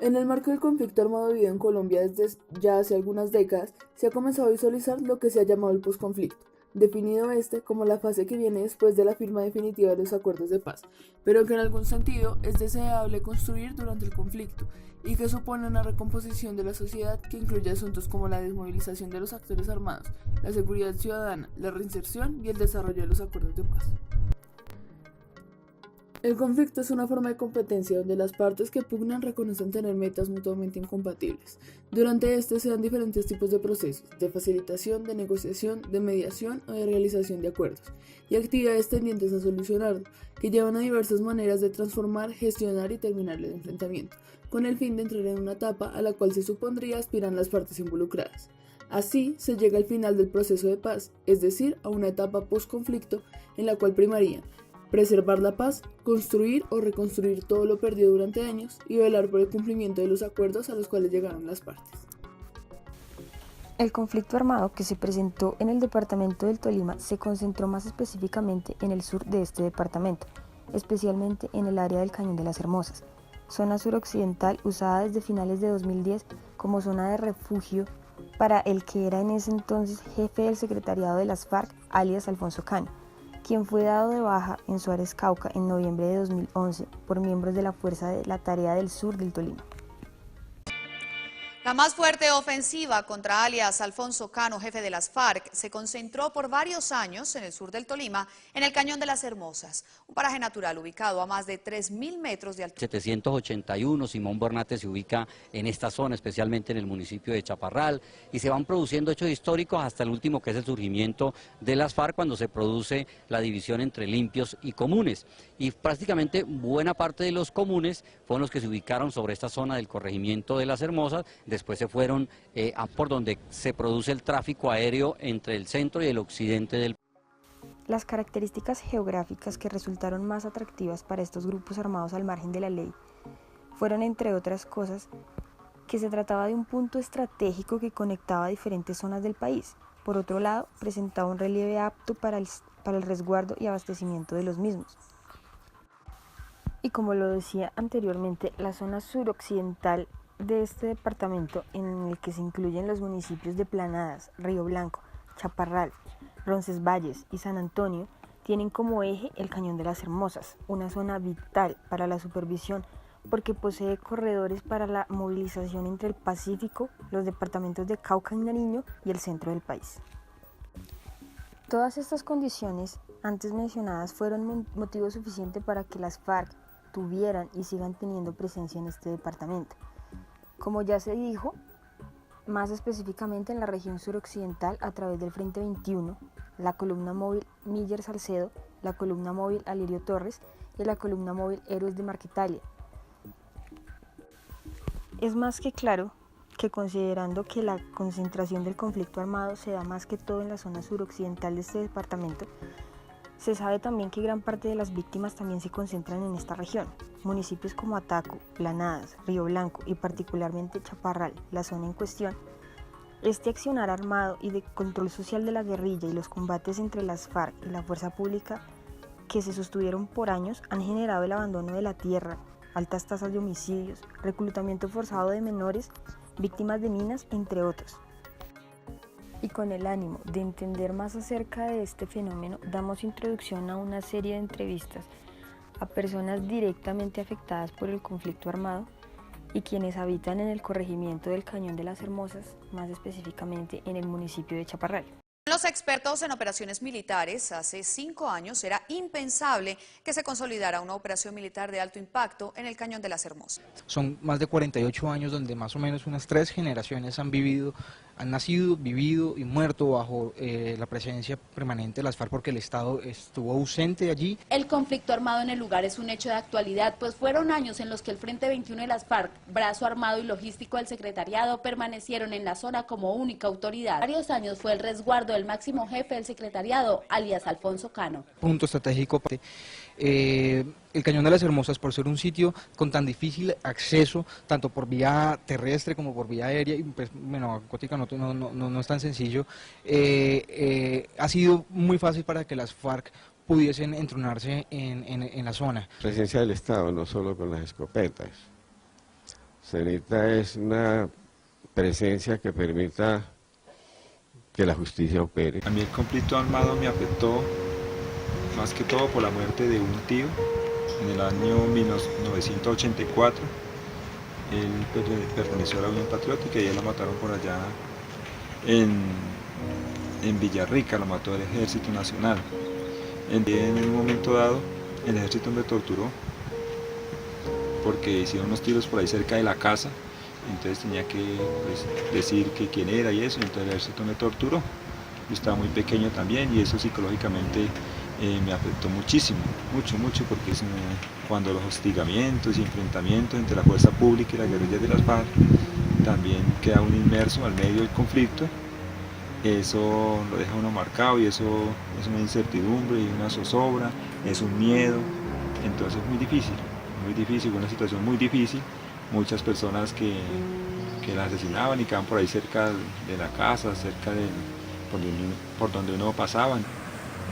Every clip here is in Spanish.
En el marco del conflicto armado vivido en Colombia desde ya hace algunas décadas, se ha comenzado a visualizar lo que se ha llamado el posconflicto, definido como la fase que viene después de la firma definitiva de los acuerdos de paz, pero que en algún sentido es deseable construir durante el conflicto y que supone una recomposición de la sociedad que incluye asuntos como la desmovilización de los actores armados, la seguridad ciudadana, la reinserción y el desarrollo de los acuerdos de paz. El conflicto es una forma de competencia donde las partes que pugnan reconocen tener metas mutuamente incompatibles. Durante este se dan diferentes tipos de procesos, de facilitación, de negociación, de mediación o de realización de acuerdos, y actividades tendientes a solucionarlo, que llevan a diversas maneras de transformar, gestionar y terminar el enfrentamiento, con el fin de entrar en una etapa a la cual se supondría aspiran las partes involucradas. Así se llega al final del proceso de paz, es decir, a una etapa post-conflicto en la cual primaría preservar la paz, construir o reconstruir todo lo perdido durante años y velar por el cumplimiento de los acuerdos a los cuales llegaron las partes. El conflicto armado que se presentó en el departamento del Tolima se concentró más específicamente en el sur de este departamento, especialmente en el área del Cañón de las Hermosas, zona suroccidental usada desde finales de 2010 como zona de refugio para el que era en ese entonces jefe del secretariado de las FARC, alias Alfonso Cano, quien fue dado de baja en Suárez, Cauca, en noviembre de 2011 por miembros de la Fuerza de la Tarea del Sur del Tolima. La más fuerte ofensiva contra alias Alfonso Cano, jefe de las FARC, se concentró por varios años en el sur del Tolima, en el Cañón de las Hermosas, un paraje natural ubicado a más de 3.000 metros de altura. 781, Simón Bernate se ubica en esta zona, especialmente en el municipio de Chaparral, y se van produciendo hechos históricos hasta el último, que es el surgimiento de las FARC, cuando se produce la división entre limpios y comunes. Y prácticamente buena parte de los comunes fueron los que se ubicaron sobre esta zona del corregimiento de las Hermosas. Después se fueron por donde se produce el tráfico aéreo entre el centro y el occidente del país. Las características geográficas que resultaron más atractivas para estos grupos armados al margen de la ley fueron, entre otras cosas, que se trataba de un punto estratégico que conectaba diferentes zonas del país. Por otro lado, presentaba un relieve apto para el resguardo y abastecimiento de los mismos. Y como lo decía anteriormente, la zona suroccidental de este departamento, en el que se incluyen los municipios de Planadas, Río Blanco, Chaparral, Roncesvalles y San Antonio, tienen como eje el Cañón de las Hermosas, una zona vital para la supervisión porque posee corredores para la movilización entre el Pacífico, los departamentos de Cauca y Nariño y el centro del país. Todas estas condiciones antes mencionadas fueron motivo suficiente para que las FARC tuvieran y sigan teniendo presencia en este departamento. Como ya se dijo, más específicamente en la región suroccidental a través del Frente 21, la columna móvil Miller Salcedo, la columna móvil Alirio Torres y la columna móvil Héroes de Marquetalia. Es más que claro que, considerando que la concentración del conflicto armado se da más que todo en la zona suroccidental de este departamento, se sabe también que gran parte de las víctimas también se concentran en esta región. Municipios como Ataco, Planadas, Río Blanco y particularmente Chaparral, la zona en cuestión. Este accionar armado y de control social de la guerrilla y los combates entre las FARC y la fuerza pública que se sostuvieron por años han generado el abandono de la tierra, altas tasas de homicidios, reclutamiento forzado de menores, víctimas de minas, entre otros. Y con el ánimo de entender más acerca de este fenómeno, damos introducción a una serie de entrevistas a personas directamente afectadas por el conflicto armado y quienes habitan en el corregimiento del Cañón de las Hermosas, más específicamente en el municipio de Chaparral. Los expertos en operaciones militares, hace 5 años era impensable que se consolidara una operación militar de alto impacto en el Cañón de las Hermosas. Son más de 48 años donde más o menos unas 3 generaciones han nacido, vivido y muerto bajo la presencia permanente de las FARC porque el Estado estuvo ausente allí. El conflicto armado en el lugar es un hecho de actualidad, pues fueron años en los que el Frente 21 y las FARC, brazo armado y logístico del secretariado, permanecieron en la zona como única autoridad. Varios años fue el resguardo del máximo jefe del secretariado, alias Alfonso Cano. Punto estratégico. El Cañón de las Hermosas, por ser un sitio con tan difícil acceso, tanto por vía terrestre como por vía aérea, y pues, bueno, acuática no es tan sencillo, ha sido muy fácil para que las FARC pudiesen entronarse en la zona. Presencia del Estado, no solo con las escopetas, Se necesita es una presencia que permita que la justicia opere. A mí el conflicto armado me afectó más que todo por la muerte de un tío en el año 1984. Él perteneció a la Unión Patriótica y él lo mataron por allá en Villarrica, lo mató el Ejército Nacional. En un momento dado el ejército me torturó porque hicieron unos tiros por ahí cerca de la casa, entonces tenía que decir que quién era y eso, entonces el ejército me torturó. Yo estaba muy pequeño también y eso psicológicamente me afectó muchísimo, mucho, porque cuando los hostigamientos y enfrentamientos entre la fuerza pública y las guerrillas de las FARC, también queda uno inmerso al medio del conflicto, eso lo deja uno marcado y eso es una incertidumbre y una zozobra, es un miedo, entonces es muy difícil, una situación muy difícil, muchas personas que la asesinaban y quedaban por ahí cerca de la casa, cerca de por donde uno pasaba.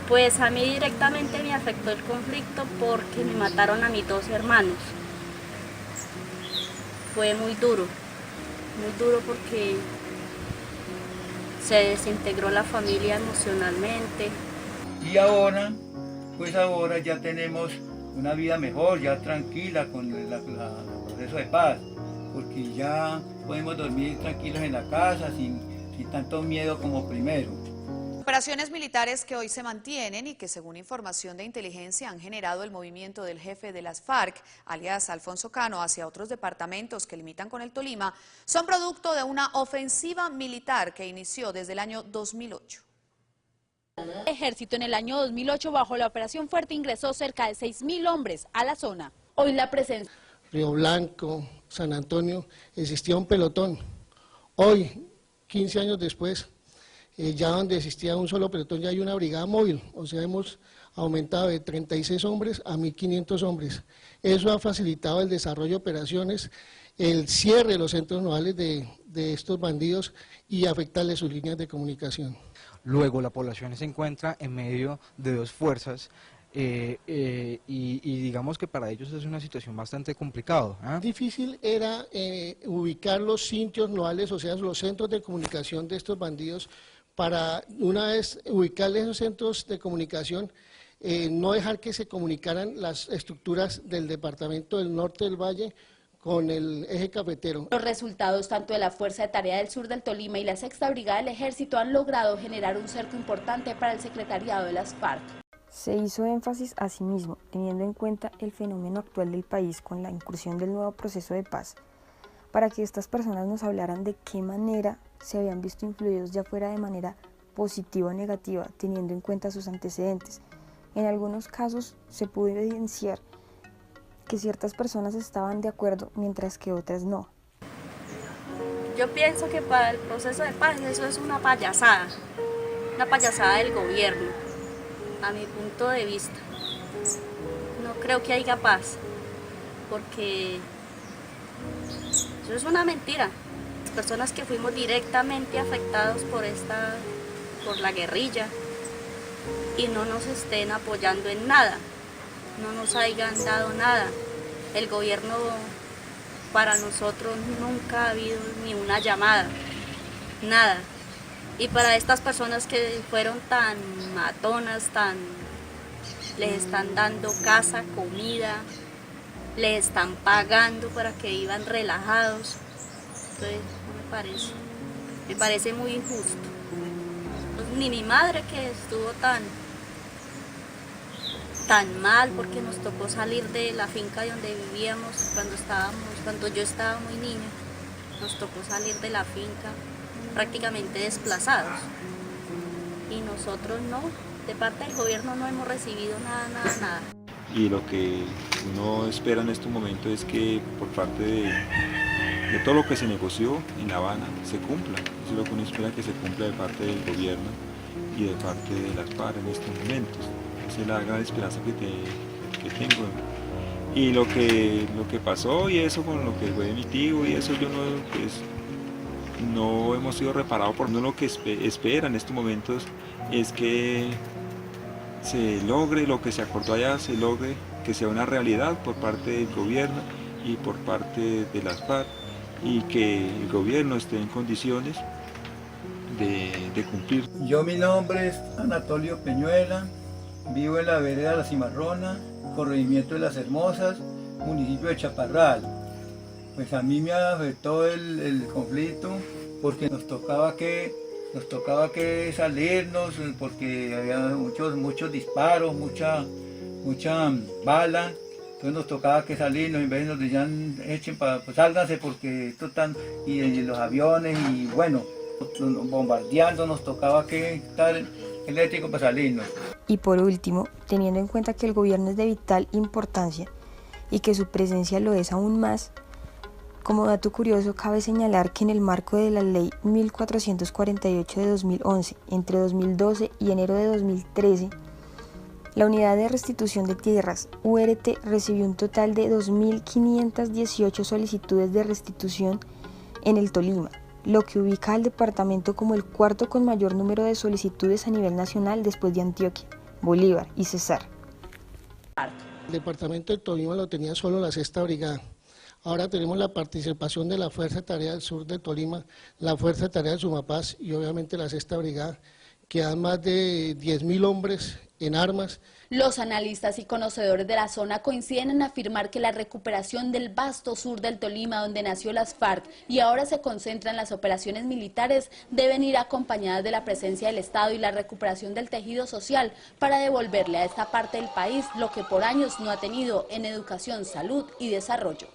Pues a mí directamente me afectó el conflicto porque me mataron a mis 2 hermanos. Fue muy duro porque se desintegró la familia emocionalmente. Y ahora, pues ahora ya tenemos una vida mejor, ya tranquila con el proceso de paz, porque ya podemos dormir tranquilos en la casa sin tanto miedo como primero. Operaciones militares que hoy se mantienen y que según información de inteligencia han generado el movimiento del jefe de las FARC, alias Alfonso Cano, hacia otros departamentos que limitan con el Tolima, son producto de una ofensiva militar que inició desde el año 2008. El ejército en el año 2008 bajo la Operación Fuerte ingresó cerca de 6.000 hombres a la zona. Hoy la presencia. Río Blanco, San Antonio, existía un pelotón. Hoy, 15 años después, ya donde existía un solo pelotón ya hay una brigada móvil, o sea, hemos aumentado de 36 hombres a 1.500 hombres. Eso ha facilitado el desarrollo de operaciones, el cierre de los centros nodales de estos bandidos y afectarle sus líneas de comunicación. Luego la población se encuentra en medio de 2 fuerzas y digamos que para ellos es una situación bastante complicada. Difícil era ubicar los sitios nodales, o sea, los centros de comunicación de estos bandidos, para una vez ubicarles esos centros de comunicación, no dejar que se comunicaran las estructuras del departamento del norte del Valle con el eje cafetero. Los resultados tanto de la Fuerza de Tarea del Sur del Tolima y la 6ª Brigada del Ejército han logrado generar un cerco importante para el secretariado de las FARC. Se hizo énfasis asimismo, teniendo en cuenta el fenómeno actual del país con la incursión del nuevo proceso de paz, para que estas personas nos hablaran de qué manera se habían visto influidos ya fuera de manera positiva o negativa, teniendo en cuenta sus antecedentes. En algunos casos se pudo evidenciar que ciertas personas estaban de acuerdo, mientras que otras no. Yo pienso que para el proceso de paz eso es una payasada del gobierno, a mi punto de vista. No creo que haya paz, porque eso es una mentira. Las personas que fuimos directamente afectados por la guerrilla y no nos estén apoyando en nada, no nos hayan dado nada. El gobierno para nosotros nunca ha habido ni una llamada, nada. Y para estas personas que fueron tan matonas, les están dando casa, comida, les están pagando para que vivan relajados. Entonces me parece muy injusto. Pues, ni mi madre, que estuvo tan mal porque nos tocó salir de la finca donde vivíamos cuando yo estaba muy niña, nos tocó salir de la finca prácticamente desplazados, y nosotros no, de parte del gobierno no hemos recibido nada. Y lo que uno espera en este momento es que por parte de todo lo que se negoció en La Habana se cumpla. Eso es lo que uno espera, que se cumpla de parte del gobierno y de parte de las FARC en estos momentos. Esa es la gran esperanza que tengo. Y lo que pasó y eso con lo que fue mi tío y eso, yo no hemos sido reparados por uno. Lo que espera en estos momentos es que se logre lo que se acordó allá, se logre que sea una realidad por parte del gobierno y por parte de las FARC. y que el gobierno esté en condiciones de cumplir. Mi nombre es Anatolio Peñuela, vivo en la vereda La Cimarrona, corregimiento de Las Hermosas, municipio de Chaparral. Pues a mí me afectó el conflicto porque nos tocaba que salirnos, porque había muchos disparos, mucha bala. Entonces nos tocaba que salirnos, en vez nos decían echen pues sálganse porque esto están y los aviones y bueno, bombardeando, nos tocaba que estar eléctrico para salirnos. Y por último, teniendo en cuenta que el gobierno es de vital importancia y que su presencia lo es aún más, como dato curioso cabe señalar que en el marco de la Ley 1448 de 2011, entre 2012 y enero de 2013, la Unidad de Restitución de Tierras, URT, recibió un total de 2.518 solicitudes de restitución en el Tolima, lo que ubica al departamento como el cuarto con mayor número de solicitudes a nivel nacional después de Antioquia, Bolívar y Cesar. El departamento del Tolima lo tenía solo la 6ª Brigada. Ahora tenemos la participación de la Fuerza de Tarea del Sur de Tolima, la Fuerza de Tarea del Sumapaz y obviamente la 6ª Brigada, que dan más de 10.000 hombres en armas. Los analistas y conocedores de la zona coinciden en afirmar que la recuperación del vasto sur del Tolima, donde nació las FARC y ahora se concentran las operaciones militares, deben ir acompañadas de la presencia del Estado y la recuperación del tejido social para devolverle a esta parte del país lo que por años no ha tenido en educación, salud y desarrollo.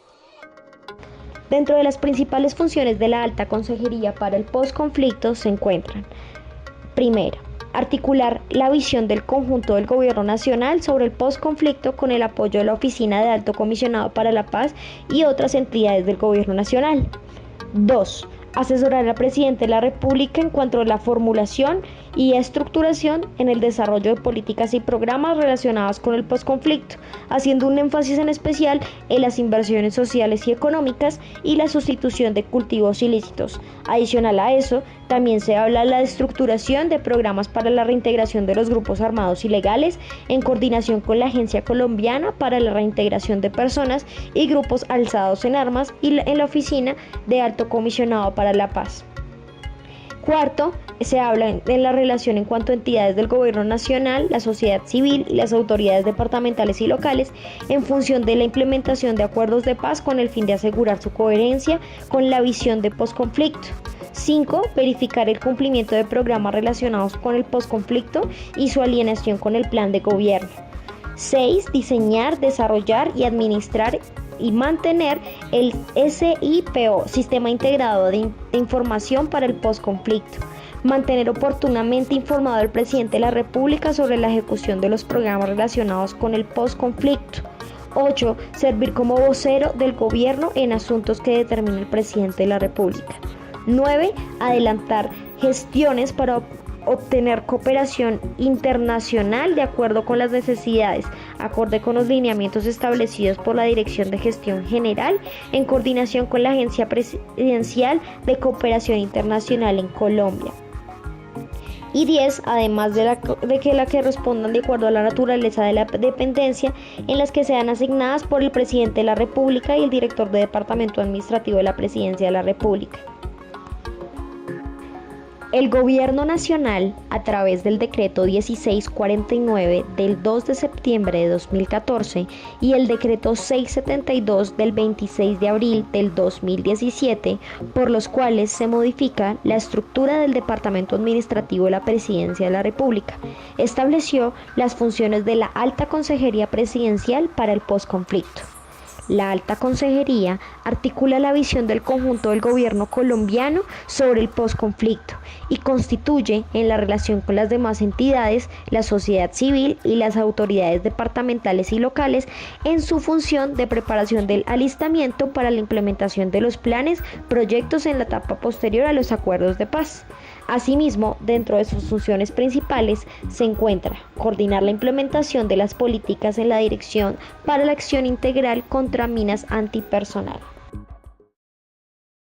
Dentro de las principales funciones de la Alta Consejería para el posconflicto se encuentran: primera, articular la visión del conjunto del Gobierno Nacional sobre el posconflicto con el apoyo de la Oficina de Alto Comisionado para la Paz y otras entidades del Gobierno Nacional. 2. Asesorar al Presidente de la República en cuanto a la formulación y estructuración en el desarrollo de políticas y programas relacionados con el posconflicto, haciendo un énfasis en especial en las inversiones sociales y económicas y la sustitución de cultivos ilícitos. Adicional a eso, también se habla de la estructuración de programas para la reintegración de los grupos armados ilegales en coordinación con la Agencia Colombiana para la Reintegración de Personas y Grupos Alzados en Armas y en la Oficina de Alto Comisionado para la Paz. Cuarto, se habla de la relación en cuanto a entidades del gobierno nacional, la sociedad civil y las autoridades departamentales y locales en función de la implementación de acuerdos de paz con el fin de asegurar su coherencia con la visión de posconflicto. 5. Verificar el cumplimiento de programas relacionados con el posconflicto y su alineación con el plan de gobierno. 6. Diseñar, desarrollar y administrar y mantener el SIPO, Sistema Integrado de Información para el Posconflicto. Mantener oportunamente informado al Presidente de la República sobre la ejecución de los programas relacionados con el posconflicto. 8. Servir como vocero del gobierno en asuntos que determine el Presidente de la República. 9. Adelantar gestiones para obtener cooperación internacional de acuerdo con las necesidades, acorde con los lineamientos establecidos por la Dirección de Gestión General en coordinación con la Agencia Presidencial de Cooperación Internacional en Colombia. Y 10, además de que la que respondan de acuerdo a la naturaleza de la dependencia en las que sean asignadas por el Presidente de la República y el Director de Departamento Administrativo de la Presidencia de la República. El Gobierno Nacional, a través del Decreto 1649 del 2 de septiembre de 2014 y el Decreto 672 del 26 de abril del 2017, por los cuales se modifica la estructura del Departamento Administrativo de la Presidencia de la República, estableció las funciones de la Alta Consejería Presidencial para el posconflicto. La Alta Consejería articula la visión del conjunto del gobierno colombiano sobre el posconflicto y constituye, en la relación con las demás entidades, la sociedad civil y las autoridades departamentales y locales, en su función de preparación del alistamiento para la implementación de los planes, proyectos en la etapa posterior a los acuerdos de paz. Asimismo, dentro de sus funciones principales se encuentra coordinar la implementación de las políticas en la Dirección para la Acción Integral contra Minas Antipersonal.